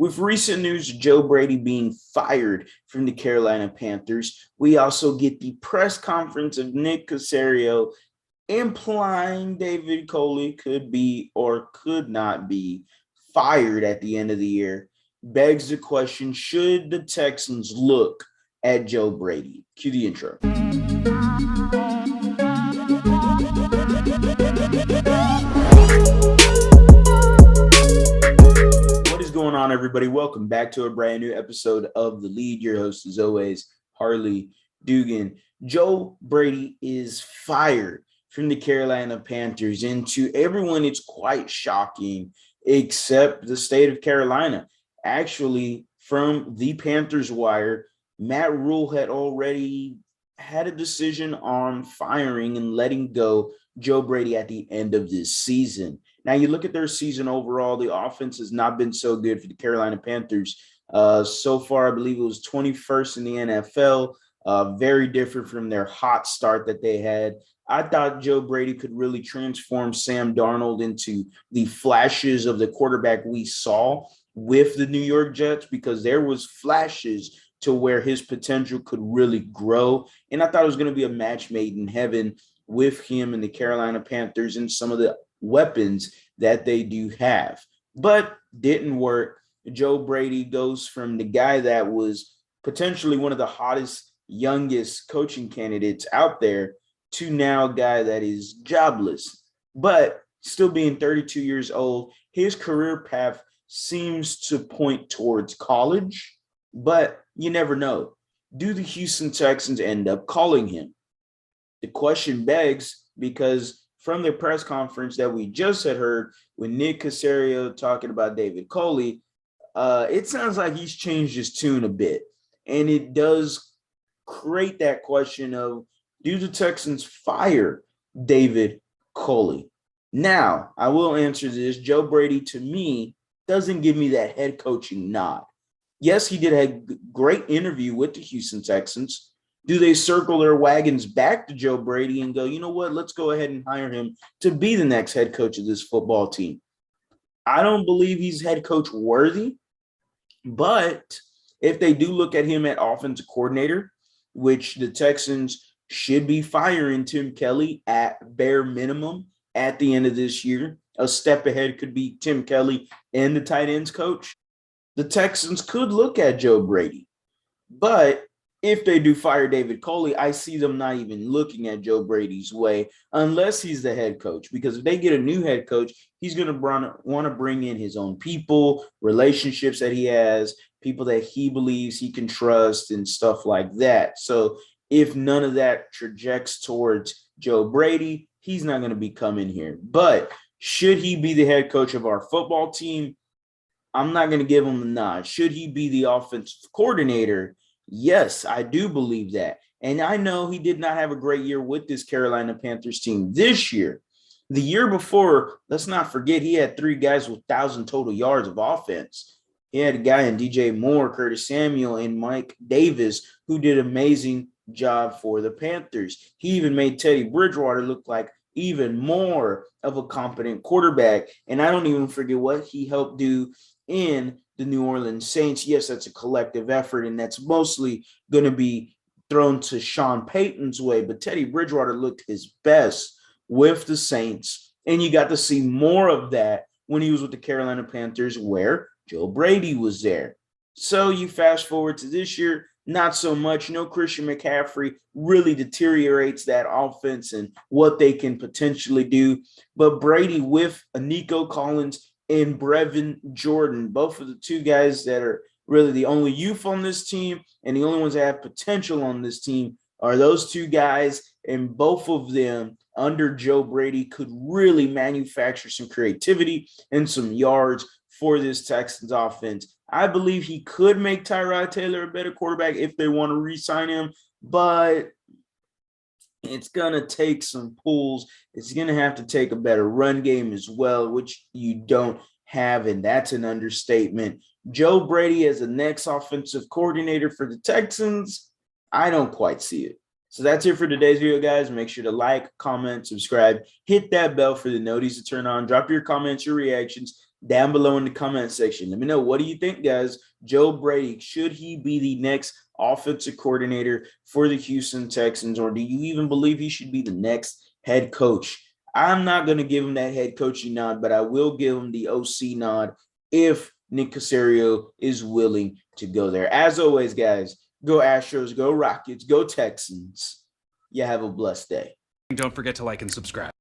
With recent news, Joe Brady being fired from the Carolina Panthers, we also get the press conference of Nick Caserio implying David Coley could be or could not be fired at the end of the year. Begs the question, should the Texans look at Joe Brady? Cue the intro. What is going on, everybody? Welcome back to a brand new episode of The Lead. Your host, as always, Harley Dugan. Joe Brady is fired from the Carolina Panthers, and to everyone, it's quite shocking, except the state of Carolina. Actually, from the Panthers wire, Matt Rule had already had a decision on firing and letting go Joe Brady at the end of this season. Now, you look at their season overall, the offense has not been so good for the Carolina Panthers. So far, I believe it was 21st in the NFL, very different from their hot start that they had. I thought Joe Brady could really transform Sam Darnold into the flashes of the quarterback we saw with the New York Jets, because there was flashes to where his potential could really grow. And I thought it was going to be a match made in heaven with him and the Carolina Panthers and some of the weapons that they do have. But didn't work. Joe Brady goes from the guy that was potentially one of the hottest, youngest coaching candidates out there to now a guy that is jobless, but still being 32 years old. His career path seems to point towards college, but you never know. Do the Houston Texans end up calling him? The question begs, because from the press conference that we just had heard with Nick Caserio talking about David Coley, it sounds like he's changed his tune a bit. And it does create that question of, do the Texans fire David Coley? Now, I will answer this. Joe Brady, to me, doesn't give me that head coaching nod. Yes, he did a great interview with the Houston Texans. Do they circle their wagons back to Joe Brady and go, you know what, let's go ahead and hire him to be the next head coach of this football team? I don't believe he's head coach worthy, but if they do look at him at offensive coordinator, which the Texans should be firing Tim Kelly at bare minimum at the end of this year. A step ahead could be Tim Kelly and the tight ends coach. The Texans could look at Joe Brady. But if they do fire David Coley, I see them not even looking at Joe Brady's way unless he's the head coach. Because if they get a new head coach, he's going to want to bring in his own people, relationships that he has, people that he believes he can trust and stuff like that. So if none of that trajects towards Joe Brady, he's not going to be coming here. But should he be the head coach of our football team? I'm not going to give him the nod. Should he be the offensive coordinator? Yes, I do believe that. And I know he did not have a great year with this Carolina Panthers team this year. The year before, let's not forget, he had 3 guys with 1,000 total yards of offense. He had a guy in DJ Moore, Curtis Samuel, and Mike Davis, who did amazing job for the Panthers. He even made Teddy Bridgewater look like even more of a competent quarterback. And I don't even forget what he helped do in the New Orleans Saints. Yes, that's a collective effort, and that's mostly going to be thrown to Sean Payton's way. But Teddy Bridgewater looked his best with the Saints, and you got to see more of that when he was with the Carolina Panthers, where Joe Brady was there. So you fast forward to this year, not so much. No, Christian McCaffrey really deteriorates that offense and what they can potentially do. But Brady with Nico Collins and Brevin Jordan, both of the 2 guys that are really the only youth on this team and the only ones that have potential on this team are those 2 guys. And both of them under Joe Brady could really manufacture some creativity and some yards for this Texans offense. I believe he could make Tyrod Taylor a better quarterback if they want to re-sign him, but it's going to take some pulls. It's going to have to take a better run game as well, which you don't have, and that's an understatement. Joe Brady as the next offensive coordinator for the Texans, I don't quite see it. So that's it for today's video, guys. Make sure to like, comment, subscribe, hit that bell for the notices to turn on. Drop your comments, your reactions. down below in the comment section. Let me know, what do you think, guys? Joe Brady, should he be the next offensive coordinator for the Houston Texans, or do you even believe he should be the next head coach? I'm not going to give him that head coaching nod, but I will give him the OC nod if Nick Caserio is willing to go there. As always, guys, go Astros, go Rockets, go Texans. You have a blessed day. Don't forget to like and subscribe.